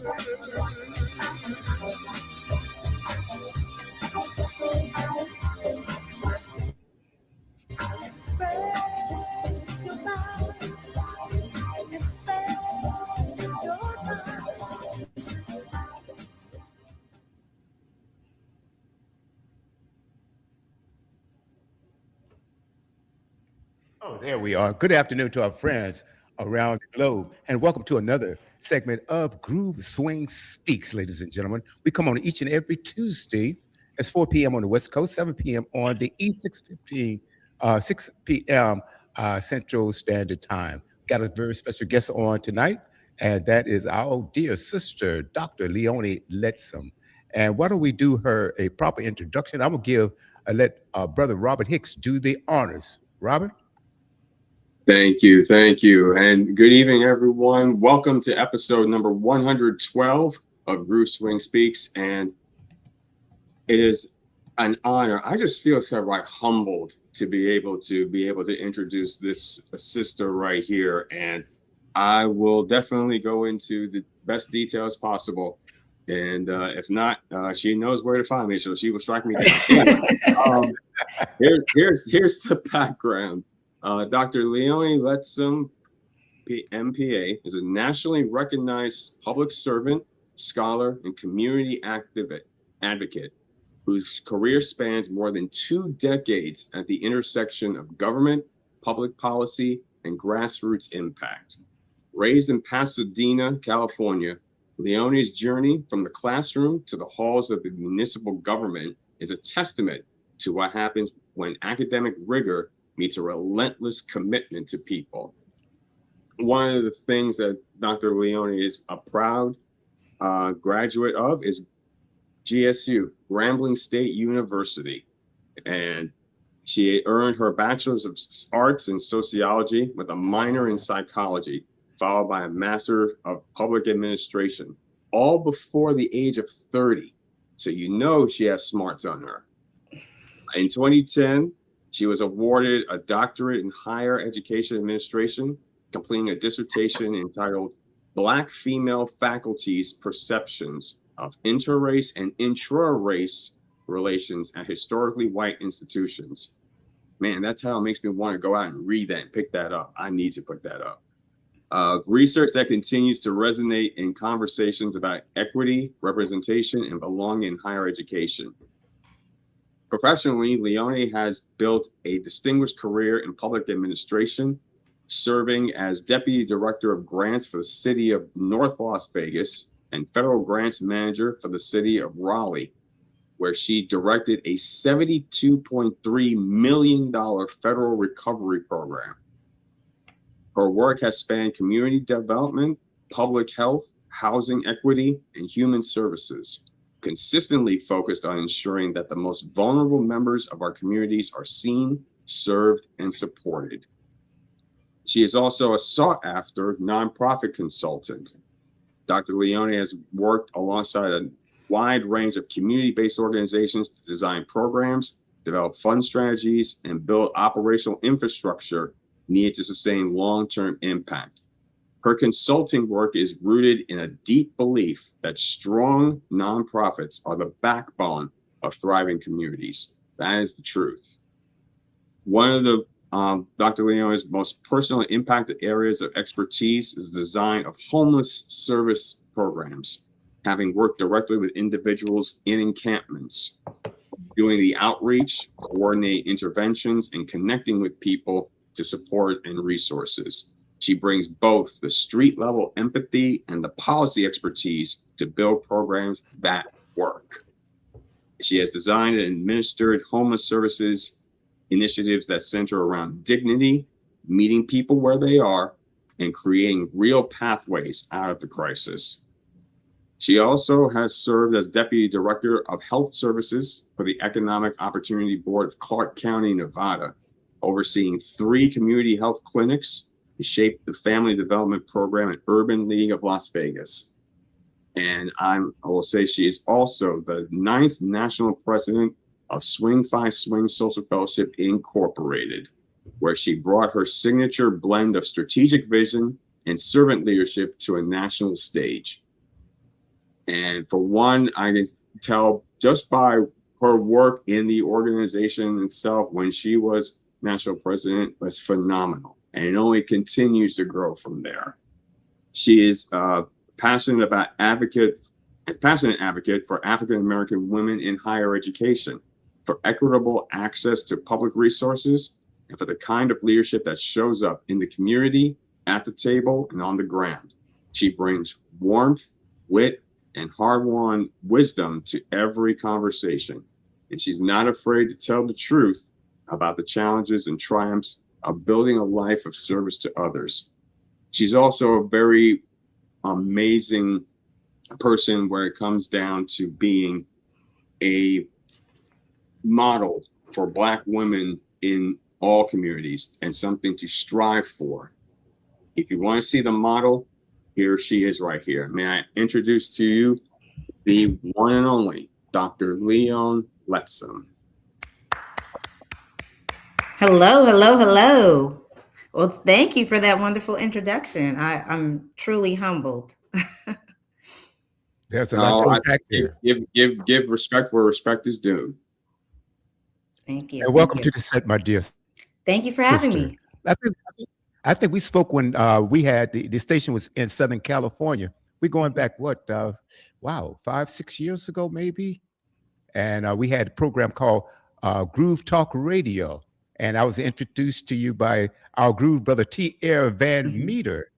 Oh, there we are. Good afternoon to our friends around the globe, and welcome to another segment of Groove Swing Speaks, ladies and gentlemen. We come on each and every Tuesday. It's 4 p.m. on the West Coast, 7 p.m. on the East, 6 p.m. Central Standard Time. Got a very special guest on tonight, and that is our dear sister, Dr. Leone Lettsome. And why don't we do her a proper introduction? I'm going to let Brother Robert Hicks do the honors. Robert? Thank you. Thank you. And good evening, everyone. Welcome to episode number 112 of Groove Swing Speaks. And it is an honor. I just feel so humbled to be able to introduce this sister right here. And I will definitely go into the best details possible. And if not, she knows where to find me, so she will strike me down. Anyway, here's the background. Dr. Leone Lettsome, MPA, is a nationally recognized public servant, scholar, and community advocate whose career spans more than 2 decades at the intersection of government, public policy, and grassroots impact. Raised in Pasadena, California, Leone's journey from the classroom to the halls of the municipal government is a testament to what happens when academic rigor meets a relentless commitment to people. One of the things that Dr. Leone is a proud graduate of is GSU, Grambling State University. And she earned her Bachelor's of Arts in Sociology with a minor in Psychology, followed by a Master of Public Administration, all before the age of 30. So you know she has smarts on her. In 2010, she was awarded a doctorate in higher education administration, completing a dissertation entitled Black Female Faculty's Perceptions of Interrace and Intra-Race Relations at Historically White Institutions. Man, that's how it makes me want to go out and read that and pick that up. I need to pick that up. Research that continues to resonate in conversations about equity, representation, and belonging in higher education. Professionally, Leone has built a distinguished career in public administration, serving as Deputy Director of Grants for the City of North Las Vegas and Federal Grants Manager for the City of Raleigh, where she directed a $72.3 million federal recovery program. Her work has spanned community development, public health, housing equity, and human services, consistently focused on ensuring that the most vulnerable members of our communities are seen, served, and supported. She is also a sought-after nonprofit consultant. Dr. Leone has worked alongside a wide range of community-based organizations to design programs, develop fund strategies, and build operational infrastructure needed to sustain long-term impact. Her consulting work is rooted in a deep belief that strong nonprofits are the backbone of thriving communities. That is the truth. One of the Dr. Leone's most personally impacted areas of expertise is the design of homeless service programs, having worked directly with individuals in encampments, doing the outreach, coordinate interventions, and connecting with people to support and resources. She brings both the street level empathy and the policy expertise to build programs that work. She has designed and administered homeless services initiatives that center around dignity, meeting people where they are, and creating real pathways out of the crisis. She also has served as Deputy Director of Health Services for the Economic Opportunity Board of Clark County, Nevada, overseeing 3 community health clinics to shape the Family Development Program at Urban League of Las Vegas. And I will say she is also the 9th National President of Swing Fi Swing Social Fellowship Incorporated, where she brought her signature blend of strategic vision and servant leadership to a national stage. And for one, I can tell just by her work in the organization itself when she was national president was phenomenal. And it only continues to grow from there. She is passionate about passionate advocate for African American women in higher education, for equitable access to public resources, and for the kind of leadership that shows up in the community, at the table, and on the ground. She brings warmth, wit, and hard-won wisdom to every conversation, and she's not afraid to tell the truth about the challenges and triumphs of building a life of service to others. She's also a very amazing person where it comes down to being a model for Black women in all communities and something to strive for. If you want to see the model, here she is right here. May I introduce to you the one and only Dr. Leone Lettsome. Hello, hello, hello. Well, thank you for that wonderful introduction. I'm truly humbled. There's a lot to unpack there. Give respect where respect is due. Thank you. And welcome to the set, my dear Thank you for sister. having me. I think we spoke when we had the station was in Southern California. We're going back, what, 5, 6 years ago, maybe? And we had a program called Groove Talk Radio. And I was introduced to you by our groove brother, T. Air Van Meter.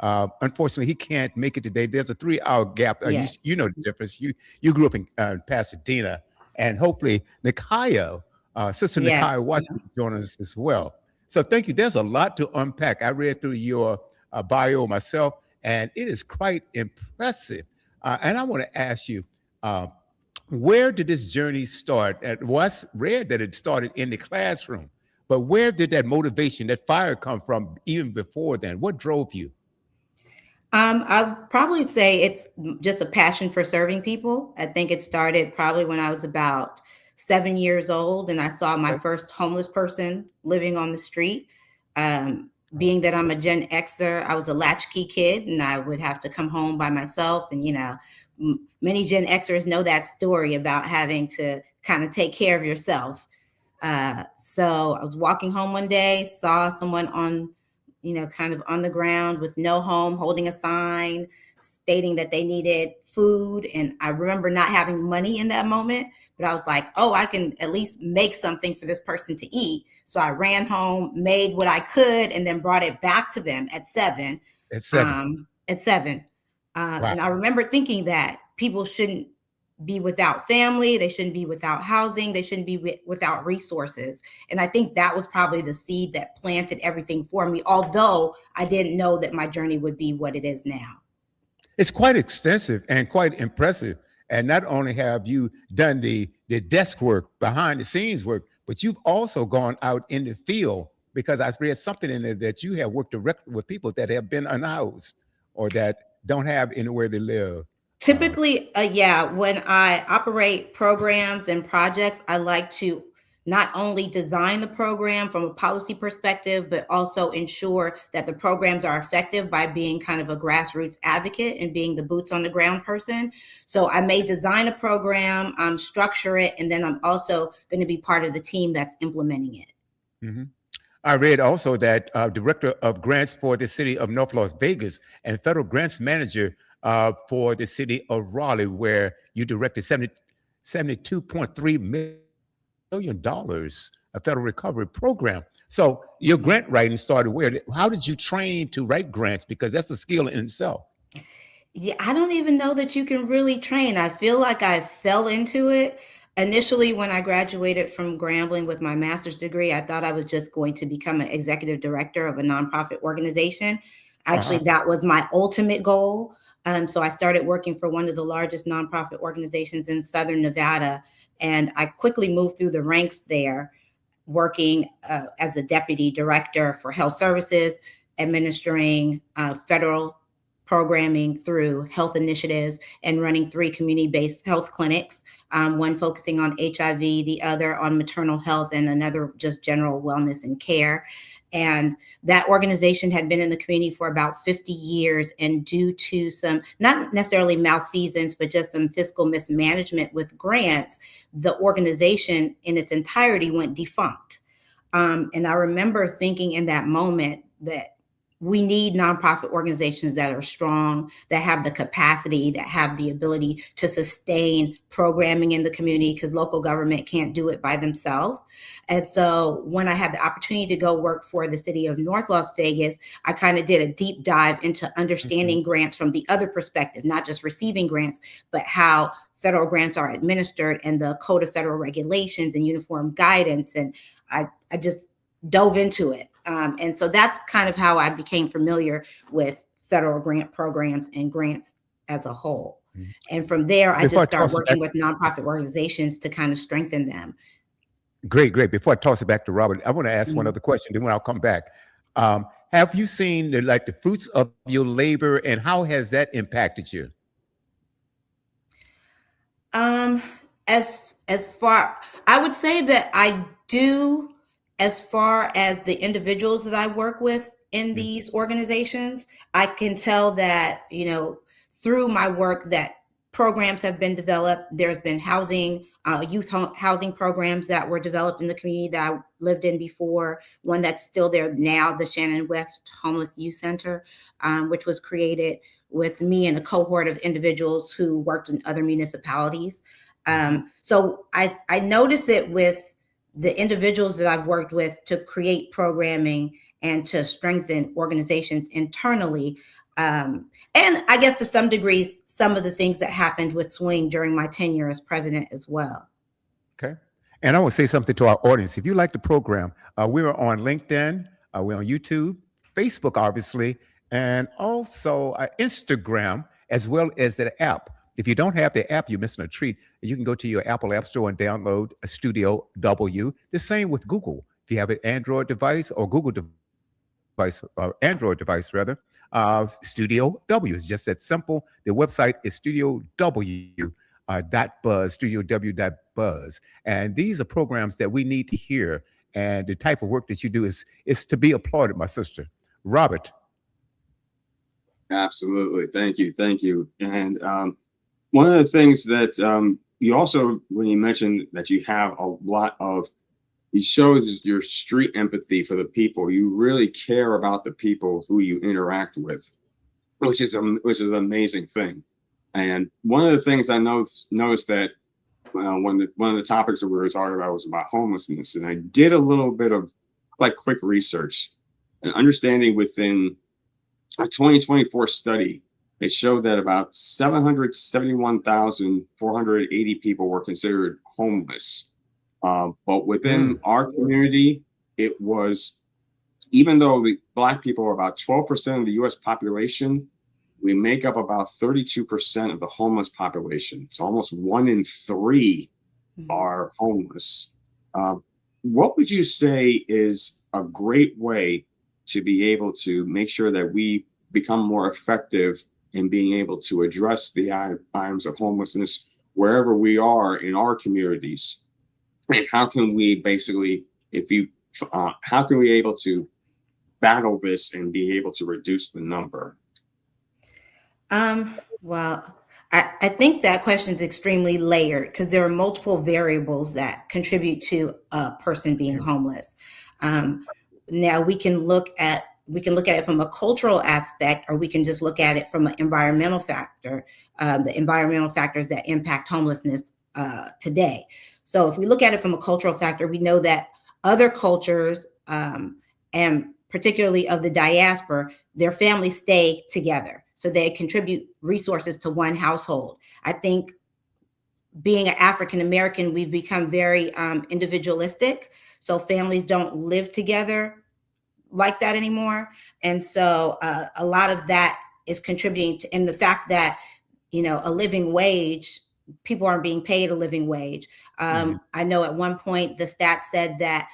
Unfortunately, he can't make it today. There's a 3-hour gap. Yes. You know the difference. You grew up in Pasadena. And hopefully, Nikhaya, Sister Yes. Nikhaya Watson will join us as well. So thank you. There's a lot to unpack. I read through your bio myself, and it is quite impressive. And I want to ask you, where did this journey start? Well, I read that it started in the classroom, but where did that motivation, that fire come from even before then? What drove you? I'd probably say it's just a passion for serving people. I think it started probably when I was about 7 years old and I saw my first homeless person living on the street. Being that I'm a Gen Xer, I was a latchkey kid and I would have to come home by myself. And, many Gen Xers know that story about having to kind of take care of yourself. So I was walking home one day, saw someone on, kind of on the ground with no home, holding a sign stating that they needed food. And I remember not having money in that moment, but I was like, oh, I can at least make something for this person to eat. So I ran home, made what I could, and then brought it back to them at 7. At 7. Wow. And I remember thinking that people shouldn't be without family. They shouldn't be without housing. They shouldn't be without resources. And I think that was probably the seed that planted everything for me, although I didn't know that my journey would be what it is now. It's quite extensive and quite impressive. And not only have you done the desk work, behind the scenes work, but you've also gone out in the field, because I've read something in there that you have worked directly with people that have been unhoused or that don't have anywhere to live. Typically, when I operate programs and projects, I like to not only design the program from a policy perspective, but also ensure that the programs are effective by being kind of a grassroots advocate and being the boots on the ground person. So I may design a program, structure it, and then I'm also going to be part of the team that's implementing it. Mm-hmm. I read also that Director of Grants for the City of North Las Vegas and Federal Grants Manager for the City of Raleigh, where you directed $72.3 million a federal recovery program. So your grant writing started where? How did you train to write grants? Because that's a skill in itself. Yeah, I don't even know that you can really train. I feel like I fell into it. Initially, when I graduated from Grambling with my master's degree, I thought I was just going to become an executive director of a nonprofit organization. Actually, that was my ultimate goal. So I started working for one of the largest nonprofit organizations in Southern Nevada, and I quickly moved through the ranks there, working as a deputy director for health services, administering federal programming through health initiatives, and running 3 community-based health clinics, one focusing on HIV, the other on maternal health, and another just general wellness and care. And that organization had been in the community for about 50 years. And due to some, not necessarily malfeasance, but just some fiscal mismanagement with grants, the organization in its entirety went defunct. And I remember thinking in that moment that we need nonprofit organizations that are strong, that have the capacity, that have the ability to sustain programming in the community, because local government can't do it by themselves. And so when I had the opportunity to go work for the city of North Las Vegas, I kind of did a deep dive into understanding grants from the other perspective, not just receiving grants, but how federal grants are administered and the Code of Federal Regulations and uniform guidance. And I just dove into it. And so that's kind of how I became familiar with federal grant programs and grants as a whole. And from there, I just started working with nonprofit organizations to kind of strengthen them. Great, great. Before I toss it back to Robert, I want to ask one other question, then when I'll come back. Have you seen the fruits of your labor, and how has that impacted you? As far, I would say that I do, as far as the individuals that I work with in these organizations, I can tell that, through my work, that programs have been developed. There's been housing, youth housing programs that were developed in the community that I lived in before, one that's still there now, the Shannon West Homeless Youth Center, which was created with me and a cohort of individuals who worked in other municipalities. So I noticed it with the individuals that I've worked with to create programming and to strengthen organizations internally. And I guess to some degree, some of the things that happened with Swing during my tenure as president as well. Okay. And I want to say something to our audience. If you like the program, we're on LinkedIn, we're on YouTube, Facebook, obviously, and also Instagram, as well as the app. If you don't have the app, you're missing a treat. You can go to your Apple App Store and download Studio W. The same with Google. If you have an Android device or Google device, or Android device rather, Studio W. It's just that simple. The website is Studio W. .buzz, studiow.buzz. And these are programs that we need to hear. And the type of work that you do is to be applauded, my sister. Robert. Absolutely. Thank you. Thank you. And one of the things that you also, when you mentioned that you have a lot of, it shows your street empathy for the people. You really care about the people who you interact with, which is an amazing thing. And one of the things I noticed that one of the topics that we were talking about was about homelessness, and I did a little bit of quick research and understanding within a 2024 study. It showed that about 771,480 people were considered homeless. But within our community, it was, even though the Black people are about 12% of the US population, we make up about 32% of the homeless population. So almost 1 in 3 are homeless. What would you say is a great way to be able to make sure that we become more effective in being able to address the items of homelessness wherever we are in our communities? And how can we basically, how can we able to battle this and be able to reduce the number? Well, I think that question is extremely layered because there are multiple variables that contribute to a person being homeless. Now we can look at it from a cultural aspect, or we can just look at it from an environmental factor, the environmental factors that impact homelessness today. So if we look at it from a cultural factor, we know that other cultures, and particularly of the diaspora, their families stay together. So they contribute resources to one household. I think being an African American, we've become very individualistic. So families don't live together like that anymore. And so a lot of that is contributing to, in the fact that, a living wage, people aren't being paid a living wage. I know at one point the stat said that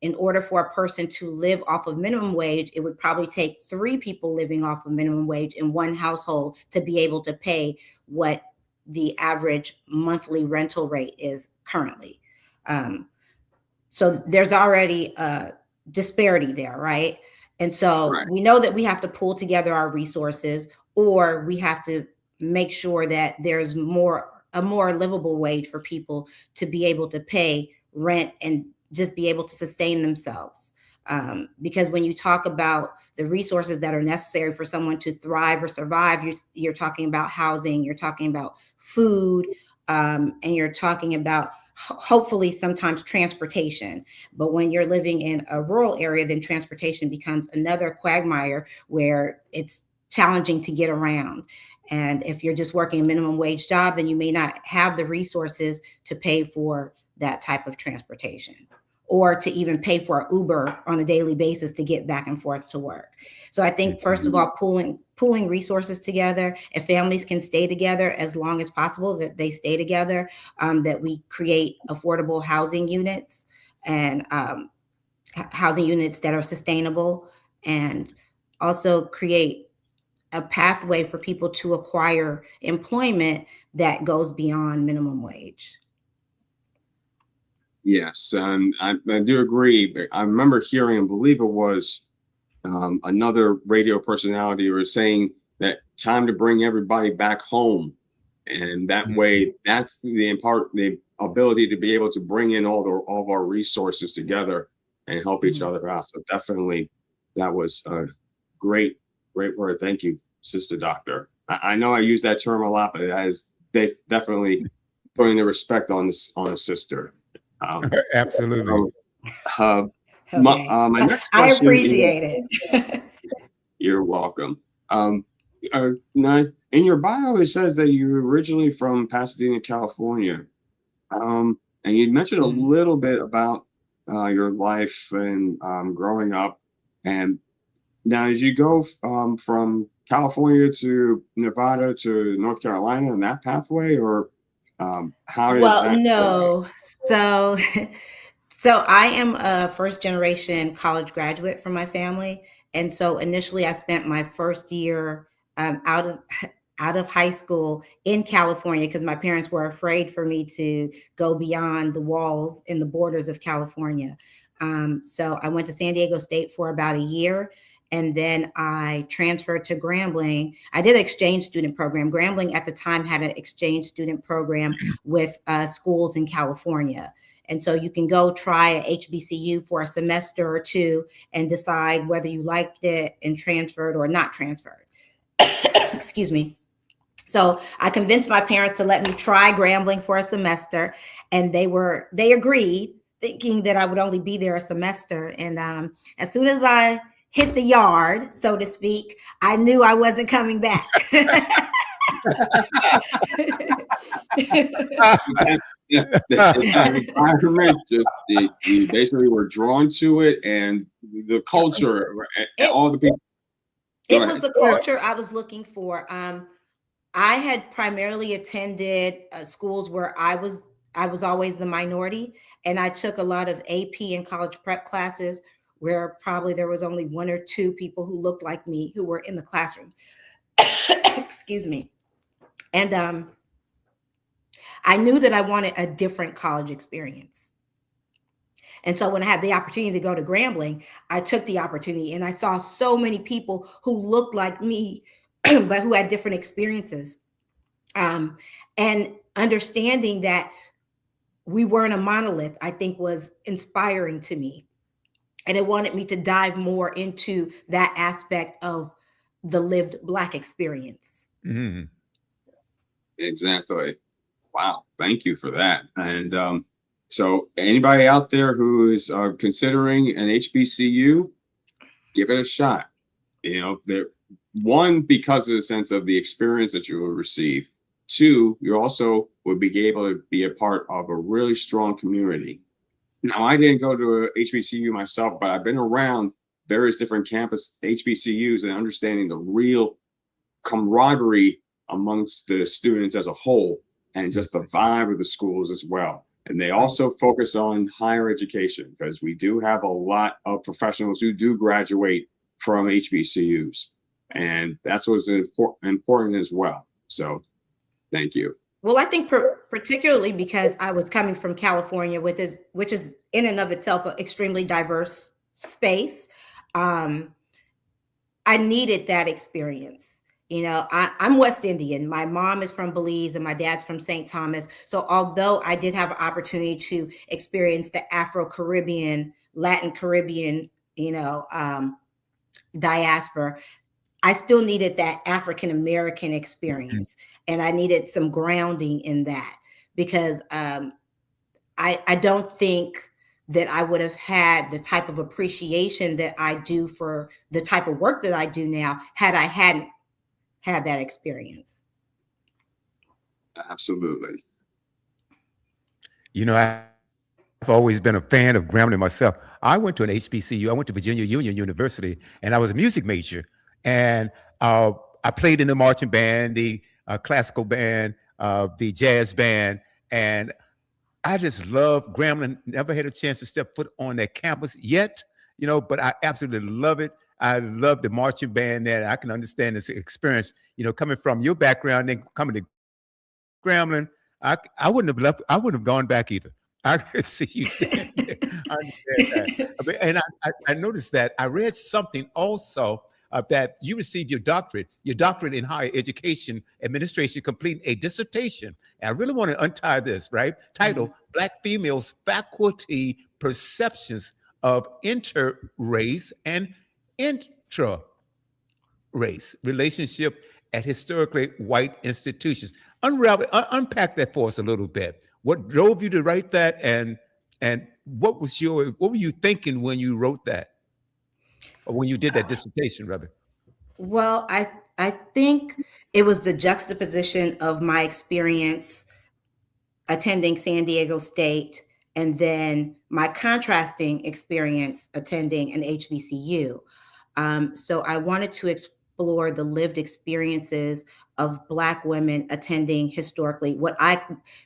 in order for a person to live off of minimum wage, it would probably take 3 people living off of minimum wage in one household to be able to pay what the average monthly rental rate is currently. So there's already disparity there, right? And so Right. we know that we have to pull together our resources, or we have to make sure that there's a more livable wage for people to be able to pay rent and just be able to sustain themselves. Because when you talk about the resources that are necessary for someone to thrive or survive, you're talking about housing, you're talking about food, and you're talking about hopefully sometimes transportation. But when you're living in a rural area, then transportation becomes another quagmire where it's challenging to get around. And if you're just working a minimum wage job, then you may not have the resources to pay for that type of transportation, or to even pay for an Uber on a daily basis to get back and forth to work. So I think, first of all, pooling resources together. If families can stay together as long as possible, that they stay together, that we create affordable housing units, and housing units that are sustainable, and also create a pathway for people to acquire employment that goes beyond minimum wage. Yes, I do agree. But I remember hearing, I believe it was another radio personality was saying that time to bring everybody back home, and that way, that's the ability to be able to bring in all of our resources together and help each other out. So definitely, that was a great word. Thank you, Sister Doctor. I know I use that term a lot, but they definitely putting the respect on a sister. Absolutely. Okay. My next I question is, appreciate it. you're welcome. Now, in your bio, it says that you're originally from Pasadena, California. And you mentioned a little bit about your life and growing up. And now, as you go from California to Nevada to North Carolina in that pathway, or how did Well, that go? no. So so I am a first generation college graduate from my family. And so initially I spent my first year out of out of high school in California, because my parents were afraid for me to go beyond the walls and the borders of California. So I went to San Diego State for about a year, and then I transferred to Grambling. I did an exchange student program. Grambling at the time had an exchange student program with schools in California. And so you can go try a HBCU for a semester or two and decide whether you liked it and transferred or not transferred. Excuse me. So I convinced my parents to let me try Grambling for a semester, and they agreed, thinking that I would only be there a semester. And as soon as I hit the yard, so to speak, I knew I wasn't coming back. The environment, just you basically were drawn to it, and the culture, and all the people. Go It was ahead. the culture I was looking for. I had primarily attended schools where I was always the minority, and I took a lot of AP and college prep classes where probably there was only one or two people who looked like me who were in the classroom. Excuse me. And I knew that I wanted a different college experience. And so when I had the opportunity to go to Grambling, I took the opportunity, and I saw so many people who looked like me, but who had different experiences. And understanding that we weren't a monolith, I think, was inspiring to me. And it wanted me to dive more into that aspect of the lived Black experience. Mhm. Exactly. Wow. Thank you for that. And so, anybody out there who is considering an HBCU, give it a shot. You know, one, because of the sense of the experience that you will receive. Two, you also would be able to be a part of a really strong community. Now, I didn't go to a HBCU myself, but I've been around various different campus HBCUs and understanding the real camaraderie amongst the students as a whole, and just the vibe of the schools as well. And they also focus on higher education, because we do have a lot of professionals who do graduate from HBCUs. And that's what's important as well. So thank you. Well, I think particularly because I was coming from California, which is in and of itself an extremely diverse space. Um, I needed that experience. I'm West Indian. My mom is from Belize and my dad's from St. Thomas. So although I did have an opportunity to experience the Afro-Caribbean, Latin Caribbean, diaspora, I still needed that African American Mhm. experience, and I needed some grounding in that because I don't think that I would have had the type of appreciation that I do for the type of work that I do now had I hadn't had that experience. Absolutely. I've always been a fan of Grambling myself. I went to an HBCU. I went to Virginia Union University, and I was a music major. And uh, I played in the marching band, the classical band, the jazz band, and I just love Grambling. Never had a chance to step foot on that campus yet, but I absolutely love it. I love the marching band there. I can understand this experience, coming from your background and coming to Grambling. I wouldn't have left. I wouldn't have gone back either. I could see you staying there. I understand that. And I noticed that I read something also that you received your doctorate in higher education administration, completing a dissertation. And I really want to untie this, right? Title: Mhm. Black Females Faculty Perceptions of Inter-Race and Intra Race Relationship at Historically White Institutions. Unpack that for us a little bit. What drove you to write that, and what were you thinking when you wrote that, or when you did that dissertation, rather? Well, I think it was the juxtaposition of my experience attending San Diego State and then my contrasting experience attending an HBCU. So I wanted to explore the lived experiences of Black women attending historically what I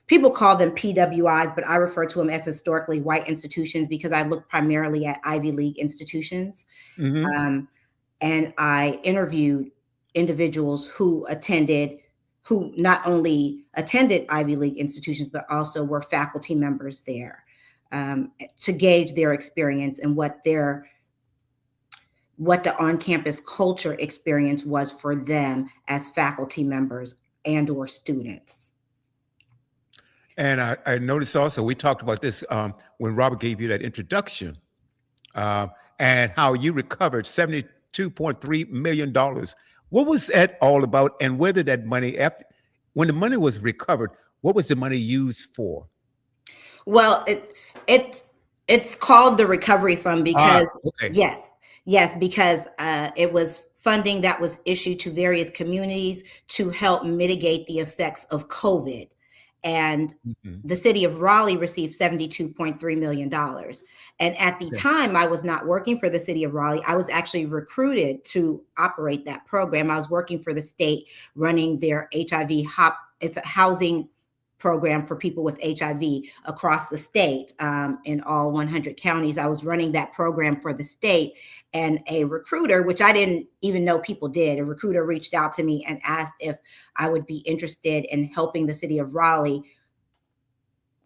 people call them PWIs, but I refer to them as historically white institutions because I look primarily at Ivy League institutions. Hmm. Um, and I interviewed individuals who not only attended Ivy League institutions, but also were faculty members there, to gauge their experience and what the on-campus culture experience was for them as faculty members and or students. And I noticed also we talked about this when Robert gave you that introduction, uh, and how you recovered $72.3 million. What was that all about, and whether that money, after when the money was recovered, what was the money used for? Well, it it's called the recovery fund Ah, because okay. yes, yes, because it was funding that was issued to various communities to help mitigate the effects of COVID, and Mhm. the city of Raleigh received $72.3 million. And at the Okay. time, I was not working for the city of Raleigh. I was actually recruited to operate that program. I was working for the state, running their HIV hop. It's a housing program for people with HIV across the state, in all 100 counties. I was running that program for the state, and a recruiter, which I didn't even know people did, a recruiter reached out to me and asked if I would be interested in helping the city of Raleigh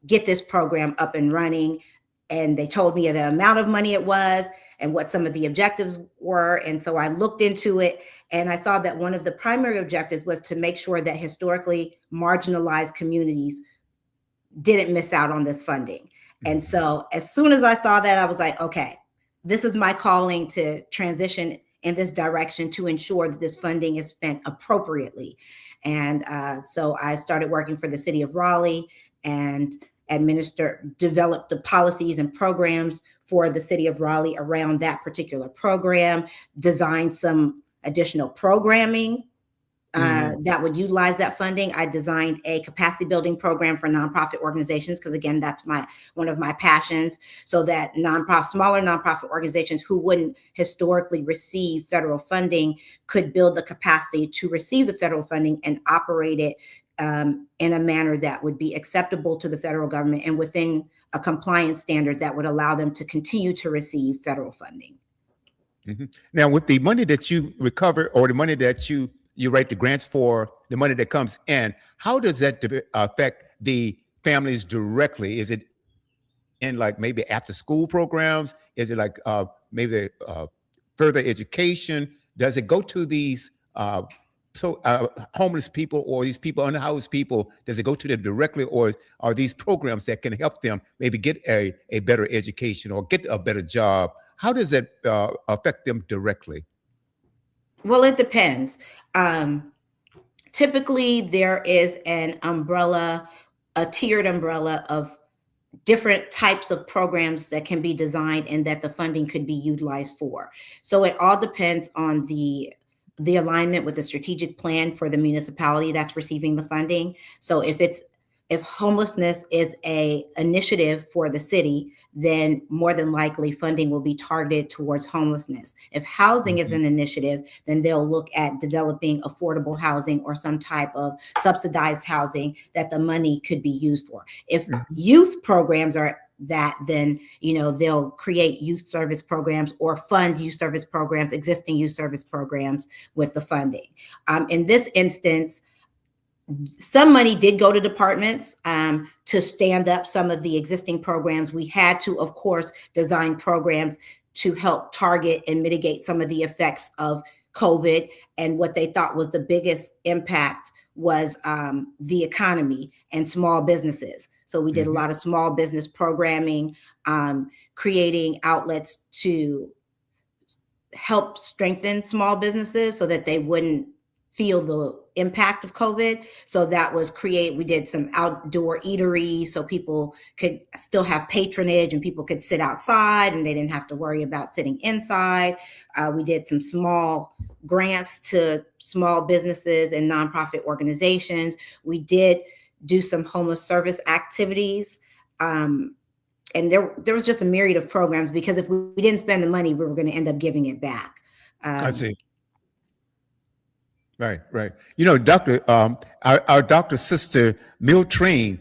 get this program up and running. And they told me the amount of money it was and what some of the objectives were. And so I looked into it and I saw that one of the primary objectives was to make sure that historically marginalized communities didn't miss out on this funding. And Mhm. so as soon as I saw that, I was like, okay, this is my calling to transition in this direction to ensure that this funding is spent appropriately. And so I started working for the city of Raleigh and developed the policies and programs for the city of Raleigh around that particular program, designed some additional programming Mhm. that would utilize that funding. I designed a capacity building program for nonprofit organizations because, again, that's one of my passions, so that smaller nonprofit organizations who wouldn't historically receive federal funding could build the capacity to receive the federal funding and operate it in a manner that would be acceptable to the federal government and within a compliance standard that would allow them to continue to receive federal funding. Mhm. Now, with the money that you recover, or the money that you write the grants for, the money that comes in, how does that affect the families directly? Is it in like maybe after school programs? Is it like maybe further education? Does it go to these homeless people or these people unhoused people? Does it go to them directly, or are these programs that can help them maybe get a better education or get a better job? How does it affect them directly? Well, it depends. Um, Typically, there is an umbrella, a tiered umbrella of different types of programs that can be designed and that the funding could be utilized for. So it all depends on the alignment with the strategic plan for the municipality that's receiving the funding. So if homelessness is a initiative for the city, then more than likely funding will be targeted towards homelessness. If housing is Mhm. an initiative, then they'll look at developing affordable housing or some type of subsidized housing that the money could be used for. If Mhm. youth programs are that, then they'll create youth service programs or fund youth service programs, existing youth service programs with the funding. In this instance, some money did go to departments to stand up some of the existing programs. We had to, of course, design programs to help target and mitigate some of the effects of COVID. And what they thought was the biggest impact was the economy and small businesses. So we did a Mhm. lot of small business programming, creating outlets to help strengthen small businesses so that they wouldn't feel the impact of COVID. So that was we did some outdoor eateries so people could still have patronage and people could sit outside and they didn't have to worry about sitting inside. We did some small grants to small businesses and nonprofit organizations. We did do some homeless service activities. And there was just a myriad of programs because if we didn't spend the money, we were going to end up giving it back. I Um, see. Right, right. Doctor, our doctor sister Miltrain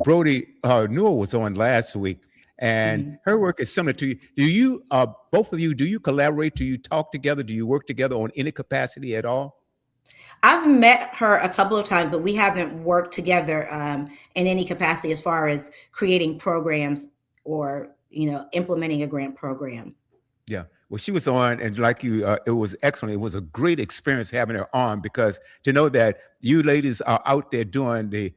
Brody Newell was on last week, and mhm. her work is similar to you. Do you, both of you, do you collaborate? Do you talk together? Do you work together on any capacity at all? I've met her a couple of times, but we haven't worked together in any capacity as far as creating programs or implementing a grant program. Yeah. Well, she was on, and like you, it was excellent. It was a great experience having her on because to know that you ladies are out there doing the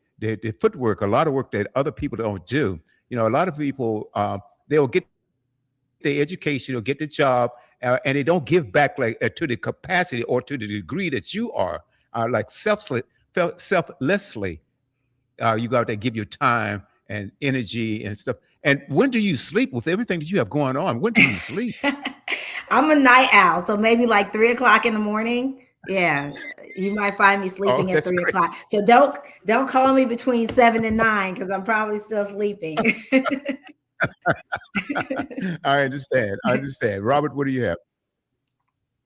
footwork, a lot of work that other people don't do. A lot of people they'll get the education or get the job, and they don't give back like to the capacity or to the degree that you are, like selflessly. You go out there, give your time and energy and stuff. And when do you sleep with everything that you have going on? When do you sleep? I'm a night owl, so maybe like 3 o'clock in the morning. Yeah, you might find me Oh, sleeping at that's three great. o'clock. So don't call me between 7 and 9 because I'm probably still sleeping. I understand. I understand. Robert, what do you have?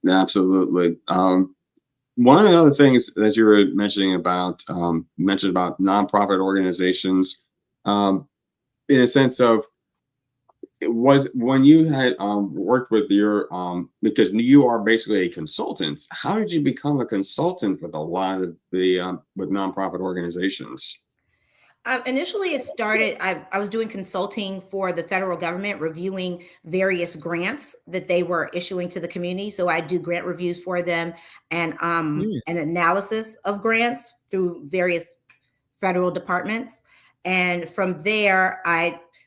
Absolutely. One of the other things that you were mentioned about nonprofit organizations, in a sense of it was when you had worked with your because you are basically a consultant. How did you become a consultant with a lot of the with nonprofit organizations? Initially, it started, I was doing consulting for the federal government, reviewing various grants that they were issuing to the community. So I do grant reviews for them and Mm, an analysis of grants through various federal departments. And from there,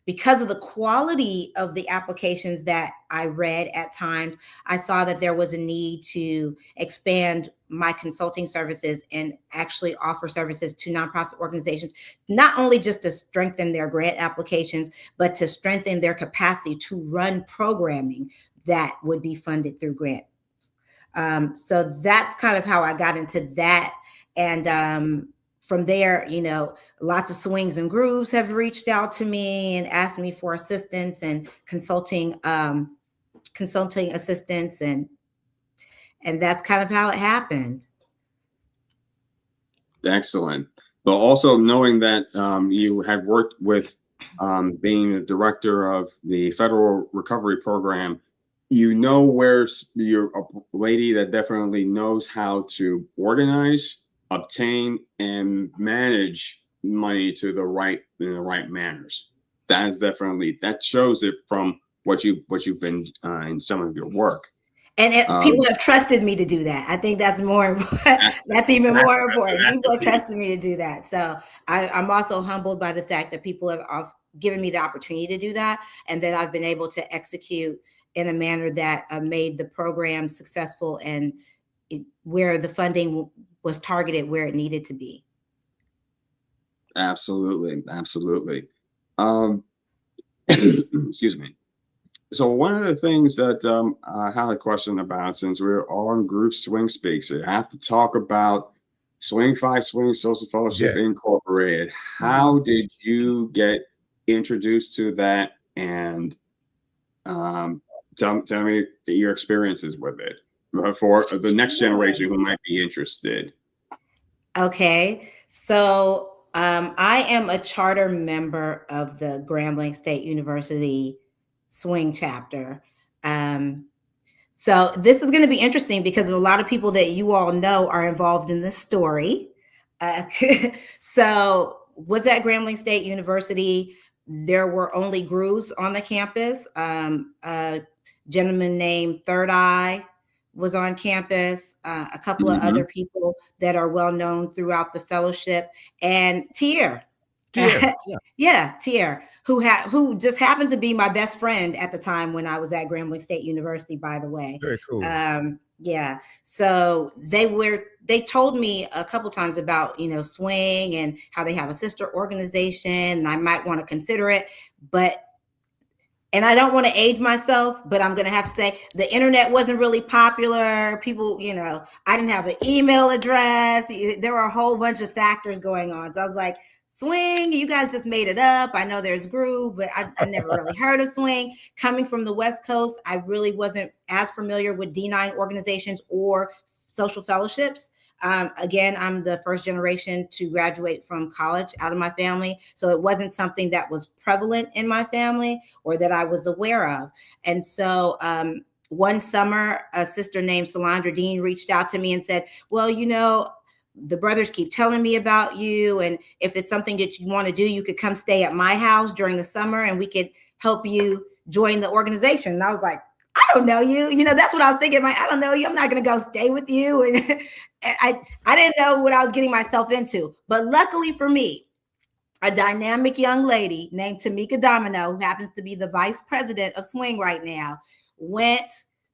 because of the quality of the applications that I read at times, I saw that there was a need to expand my consulting services and actually offer services to nonprofit organizations, not only just to strengthen their grant applications, but to strengthen their capacity to run programming that would be funded through grant. So that's kind of how I got into that. And from there, lots of swings and grooves have reached out to me and asked me for assistance and consulting assistance, and that's kind of how it happened. Excellent. But also knowing that you had worked with being the director of the federal recovery program, where you're a lady that definitely knows how to organize, obtain, and manage money in the right manners. That is definitely, that shows it from what you've been in some of your work. And Um, people have trusted me to do that. I think that's more important. that's, That's even that's, more important. that's People the have piece. trusted me to do that. So I'm also humbled by the fact that people have given me the opportunity to do that, and that I've been able to execute in a manner that made the program successful, and where the funding was targeted where it needed to be. Absolutely, absolutely. Um, excuse me. So one of the things that I had a question about, since we're on Group Swing Speaks, I have to talk about Swing Five Swing Social Fellowship Yes. Incorporated. Mhm. How did you get introduced to that? And um, tell me your experiences with it for the next Sure. generation who might be interested. Okay. So I am a charter member of the Grambling State University Swing Chapter. Um, so this is going to be interesting because a lot of people that you all know are involved in this story. Uh, so was at Grambling State University. There were only grooves on the campus. A gentleman named Third Eye was on campus. A couple of Hmm. other people that are well known throughout the fellowship, and Tier. Dear. Yeah. Yeah, Tier, who just happened to be my best friend at the time when I was at Grambling State University, by the way. Very cool. Yeah. So they told me a couple times about, swing and how they have a sister organization, and I might want to consider it. But and I don't want to age myself, but I'm going to have to say the internet wasn't really popular. People, I didn't have an email address. There were a whole bunch of factors going on. So I was like, swing, you guys just made it up. I know there's groove, but I never really heard of swing. Coming from the West Coast, I really wasn't as familiar with D9 organizations or social fellowships. Again, I'm the first generation to graduate from college out of my family. So it wasn't something that was prevalent in my family or that I was aware of. And so one summer, a sister named Solandra Dean reached out to me and said, well, the brothers keep telling me about you. And if it's something that you want to do, you could come stay at my house during the summer and we could help you join the organization. And I was like, I don't know you. That's what I was thinking. I don't know you. I'm not going to go stay with you. And I didn't know what I was getting myself into. But luckily for me, a dynamic young lady named Tamika Domino, who happens to be the vice president of Swing right now,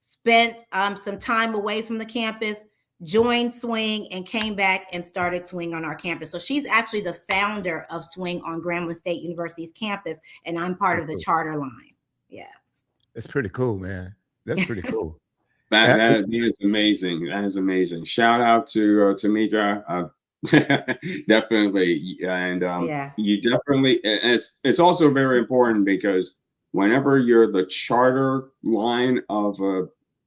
spent some time away from the campus, joined Swing, and came back and started Swing on our campus. So she's actually the founder of Swing on Grambling State University's campus, and I'm part Very of the cool. charter line. Yes. That's pretty cool, man. That's pretty cool. That Uh, it- that is amazing. That is amazing. Shout out to Tamika. Definitely, and Yeah. you definitely. It's also very important because whenever you're the charter line of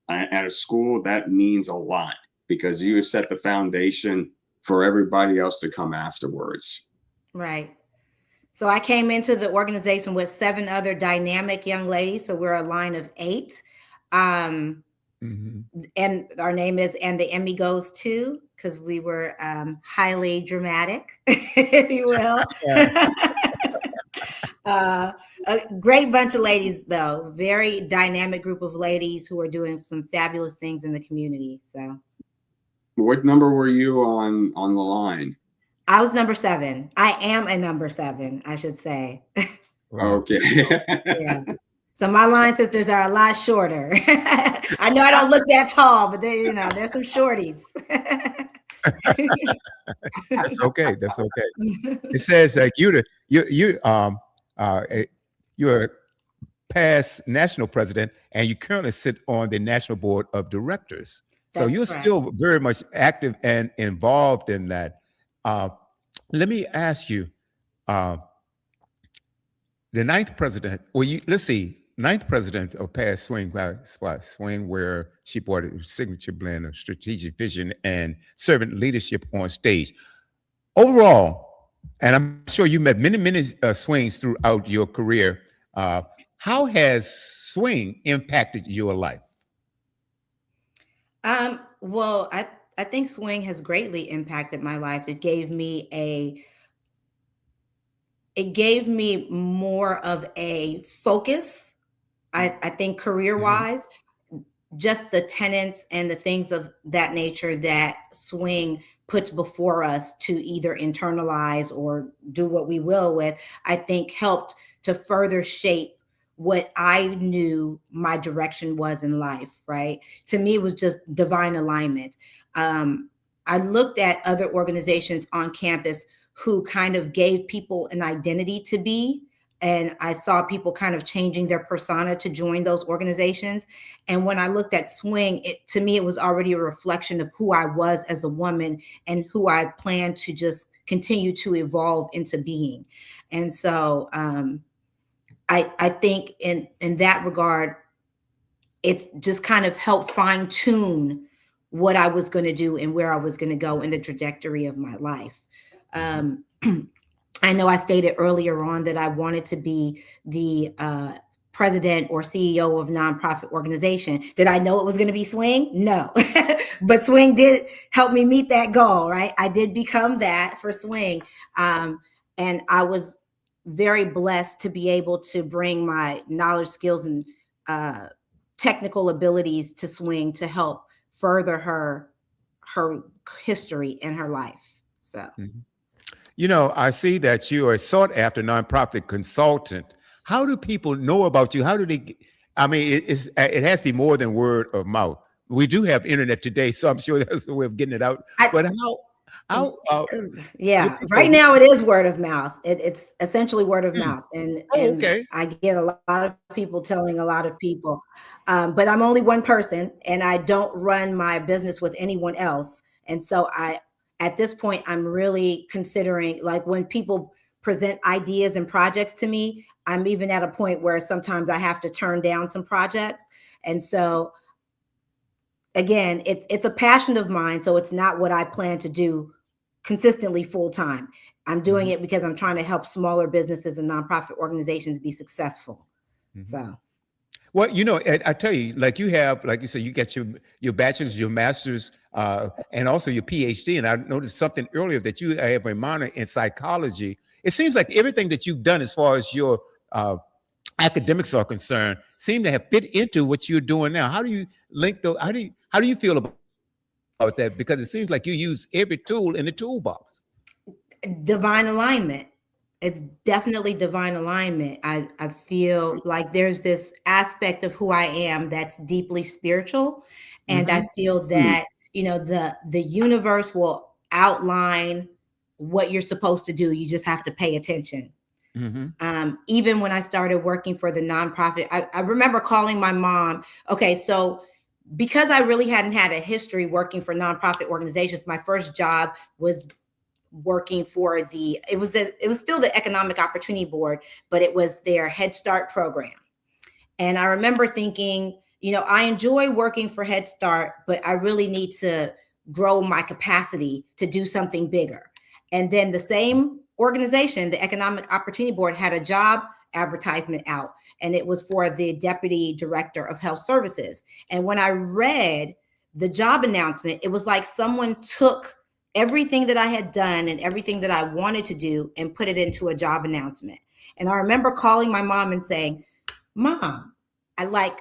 at a school, that means a lot because you set the foundation for everybody else to come afterwards. Right. So I came into the organization with 7 other dynamic young ladies. So we're a line of 8. Um, mhm. and our name is And the Emmy Goes To, because we were highly dramatic, if you will. Yeah. A great bunch of ladies, though. Very dynamic group of ladies who are doing some fabulous things in the community. So What number were you on the line? I was number 7. I am a number 7, I should say. Wow. Okay. Yeah. So my line sisters are a lot shorter. I know I don't look that tall, but there's some shorties. That's okay. That's okay. It says you're a past national president and you currently sit on the national board of directors. So That's you're correct. still very much active and involved in that. Uh, Let me ask you, uh, the ninth president, let's see, ninth president of past Swing, where she brought a signature blend of strategic vision and servant leadership on stage. Overall, and I'm sure you met many swings throughout your career. Uh, how has swing impacted your life? Well, I think swing has greatly impacted my life. It gave me it gave me more of a focus. I think career Mhm. wise, just the tenets and the things of that nature that swing puts before us to either internalize or do what we will with, I think helped to further shape what I knew my direction was in life, right? To me, it was just divine alignment. Um, I looked at other organizations on campus who kind of gave people an identity to be. And I saw people kind of changing their persona to join those organizations. And when I looked at swing, it to me it was already a reflection of who I was as a woman and who I plan to just continue to evolve into being. And so I think in that regard, it's just kind of helped fine tune what I was going to do and where I was going to go in the trajectory of my life. Mhm. Um, I know I stated earlier on that I wanted to be the president or CEO of nonprofit organization. Did I know it was going to be Swing? No, but Swing did help me meet that goal. Right, I did become that for Swing, and I was very blessed to be able to bring my knowledge, skills, and uh, technical abilities to Swing to help further her history and her life. So. Mhm. I see that you are a sought after nonprofit consultant. How do people know about you? How do they? I mean, it has to be more than word of mouth. We do have internet today, so I'm sure that's the way of getting it out. I, But how do Yeah, people right reach now it you? is word of mouth. It's essentially word of Hmm. mouth, Oh, and okay. I get a lot of people telling a lot of people, but I'm only one person, and I don't run my business with anyone else. And so at this point, I'm really considering, like, when people present ideas and projects to me, I'm even at a point where sometimes I have to turn down some projects, and so again, it's a passion of mine, so it's not what I plan to do consistently full time. I'm doing Mhm, it because I'm trying to help smaller businesses and nonprofit organizations be successful. mhm. So, Well, I tell you, like you have, like you said, you get your bachelor's, your master's, and also your PhD. And I noticed something earlier that you have a minor in psychology. It seems like everything that you've done as far as your academics are concerned seem to have fit into what you're doing now. How do you link those? How do you feel about that? Because it seems like you use every tool in the toolbox. divine alignment. It's definitely divine alignment. I feel like there's this aspect of who I am that's deeply spiritual, and I Hmm. feel Mm, that the universe will outline what you're supposed to do. You just have to pay attention. Hmm. Even when I started working for the nonprofit, I remember calling my mom. Okay, so because I really hadn't had a history working for nonprofit organizations, my first job was working for it was still the Economic Opportunity Board, but it was their Head Start program. And I remember thinking, I enjoy working for Head Start, but I really need to grow my capacity to do something bigger. And then the same organization, the Economic Opportunity Board, had a job advertisement out, and it was for the Deputy Director of Health Services. And when I read the job announcement, it was like someone took everything that I had done and everything that I wanted to do and put it into a job announcement. And I remember calling my mom and saying, Mom, I like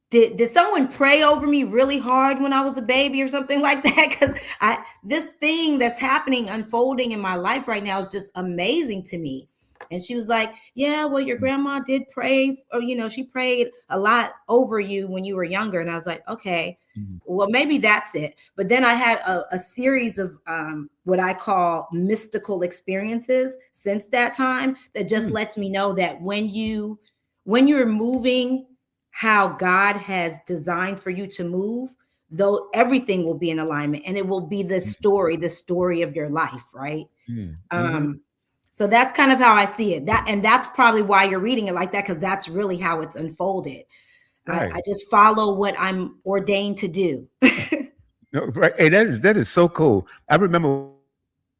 did someone pray over me really hard when I was a baby or something like that? Because I this thing that's happening, unfolding in my life right now is just amazing to me. And she was like, yeah, well, your grandma did pray, or she prayed a lot over you when you were younger. And I was like, okay, Mhm. well, maybe that's it. But then I had a series of what I call mystical experiences since that time that just Mm. lets me know that when you're moving how God has designed for you to move, though everything will be in alignment and it will be the story of your life, right? Mm. Mhm. Um, so that's kind of how I see it. That's probably why you're reading it like that, because that's really how it's unfolded. I Right. just follow what I'm ordained to do. No, right. Hey, that is so cool. I remember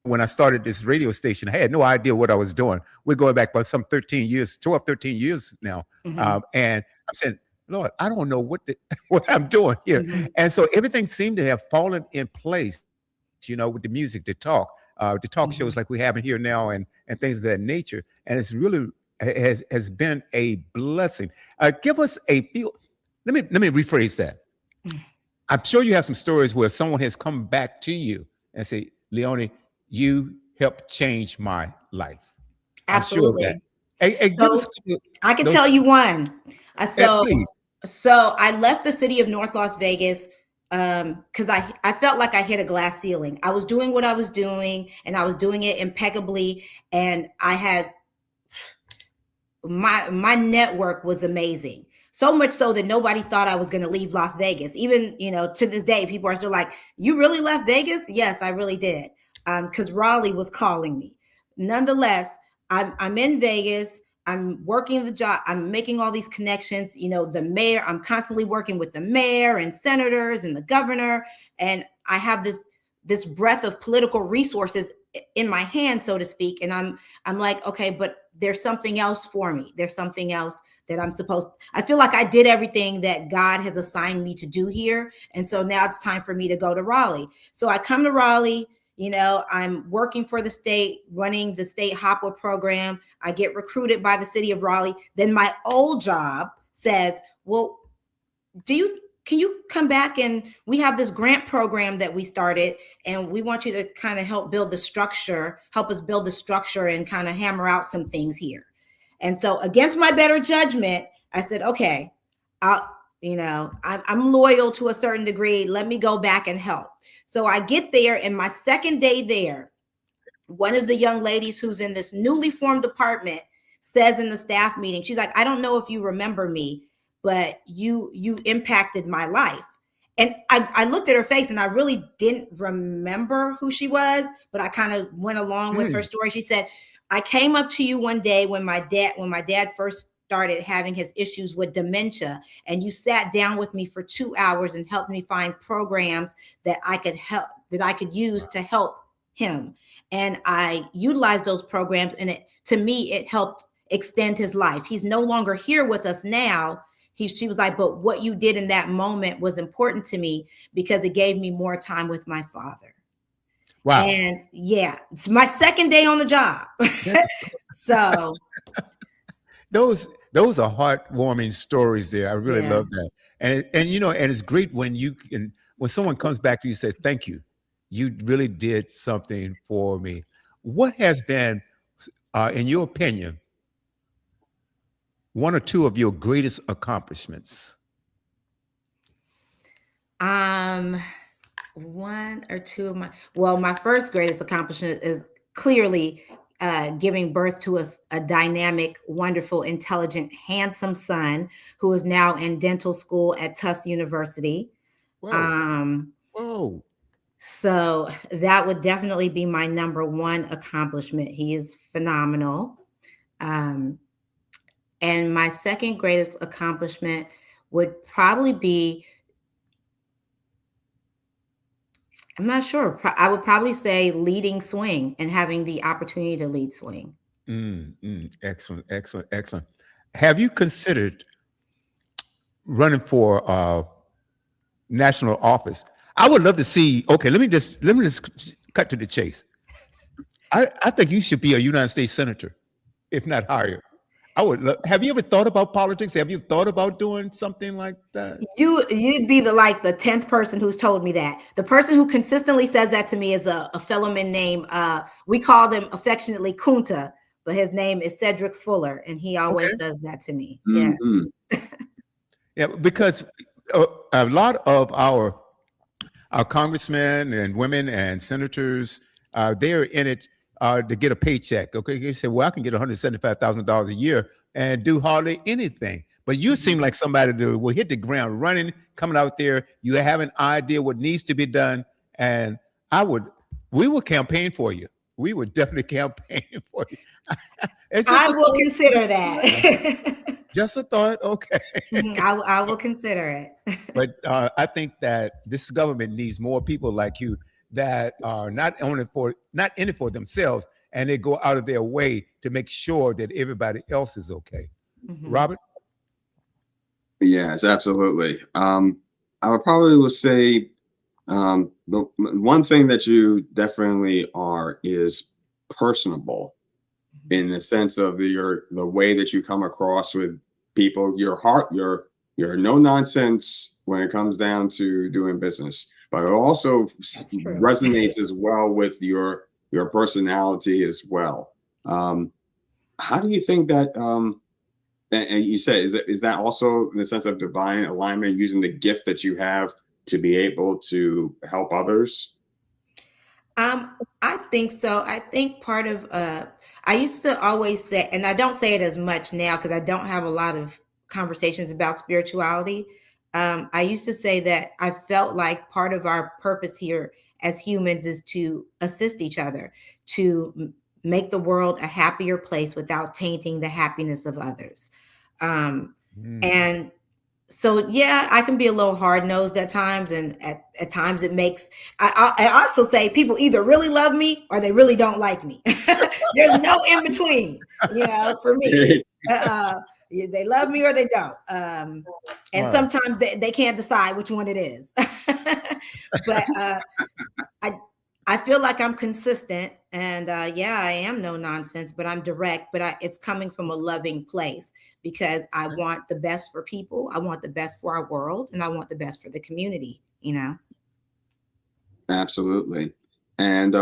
when I started this radio station, I had no idea what I was doing. We're going back by some 13 years, 12, 13 years now. Mhm, And I'm saying, Lord, I don't know what I'm doing here. mhm, And so everything seemed to have fallen in place, with the music, the talk. the talk Mhm. shows like we have in here now, and things of that nature. And it's really has been a blessing. Give us a feel. Let me rephrase that. I'm sure you have some stories where someone has come back to you and say, Leone, you helped change my life. I'm sure of that. Absolutely. Hey, give us So a couple of I can those. tell you one. Uh, so Please. so I left the city of North Las Vegas because I felt like I hit a glass ceiling. I was doing what I was doing, and I was doing it impeccably, and I had my network was amazing. So much so that nobody thought I was going to leave Las Vegas. Even, to this day, people are still like, "You really left Vegas?" Yes, I really did. Because Raleigh was calling me. Nonetheless, I'm in Vegas. I'm working the job. I'm making all these connections. The mayor. I'm constantly working with the mayor and senators and the governor, and I have this breadth of political resources in my hand, so to speak. And I'm like, okay, but there's something else for me. There's something else that I feel like I did everything that God has assigned me to do here. And so now it's time for me to go to Raleigh. So I come to Raleigh, I'm working for the state, running the state HOPWA program. I get recruited by the city of Raleigh. Then my old job says, well, can you come back, and we have this grant program that we started, and we want you to kind of help us build the structure and kind of hammer out some things here. And so against my better judgment, I said, okay, I'm loyal to a certain degree. Let me go back and help. So I get there, and my second day there, one of the young ladies who's in this newly formed department says in the staff meeting, she's like, I don't know if you remember me, but you impacted my life. And I looked at her face, and I really didn't remember who she was, but I kind of went along with her story. She said, I came up to you one day when my dad first started having his issues with dementia, and you sat down with me for 2 hours and helped me find programs that I could use to help him. And I utilized those programs, and to me, it helped extend his life. He's no longer here with us now. She was like, but what you did in that moment was important to me because it gave me more time with my father. Wow. And yeah, it's my second day on the job. So those are heartwarming stories there. I really love that. And it's great when someone comes back to you and says, thank you. You really did something for me. What has been, in your opinion, one or two of your greatest accomplishments? One or two of my first greatest accomplishment is clearly giving birth to a dynamic, wonderful, intelligent, handsome son who is now in dental school at Tufts University. Whoa. Whoa. So that would definitely be my number one accomplishment. He is phenomenal. And my second greatest accomplishment would probably be, I'm not sure. I would probably say leading swing and having the opportunity to lead swing. Excellent, excellent, excellent. Have you considered running for national office? I would love to see. Okay, let me just cut to the chase. I think you should be a United States senator, if not higher. Have you ever thought about politics? Have you thought about doing something like that? You'd be the 10th person who's told me that. The person who consistently says that to me is a fellowman named we called him affectionately Kunta, but his name is Cedric Fuller, and he always says that to me. Mm-hmm. Yeah, because a lot of our congressmen and women and senators, they're in it to get a paycheck. Okay, they say, well, I can get $175,000 a year and do hardly anything. But you seem like somebody that will hit the ground running, coming out there. You have an idea what needs to be done, and we will campaign for you. We would definitely campaign for you. I will consider that. Just a thought. Okay. I will consider it. But I think that this government needs more people like you that are not in it for themselves, and they go out of their way to make sure that everybody else is okay. Robert? Yes, absolutely. I would probably say The one thing that you definitely are is personable in the sense of the way that you come across with people. Your heart, your no nonsense when it comes down to doing business, but it also That's true. resonates as well with your personality as well. Um, how do you think that? And you said is that also in the sense of divine alignment, using the gift that you have to be able to help others? I think so. I think part of I used to always say, and I don't say it as much now because I don't have a lot of conversations about spirituality. I used to say that I felt like part of our purpose here as humans is to assist each other, to make the world a happier place without tainting the happiness of others. Um, Mm. and so yeah, I can be a little hard nosed at times, and at times it makes. I also say people either really love me or they really don't like me. There's no in between, for me. They love me or they don't, and Right. sometimes they can't decide which one it is. But I I feel like I'm consistent, and yeah, I am no nonsense, but I'm direct. But it's coming from a loving place because I want the best for people, I want the best for our world, and I want the best for the community. Absolutely. And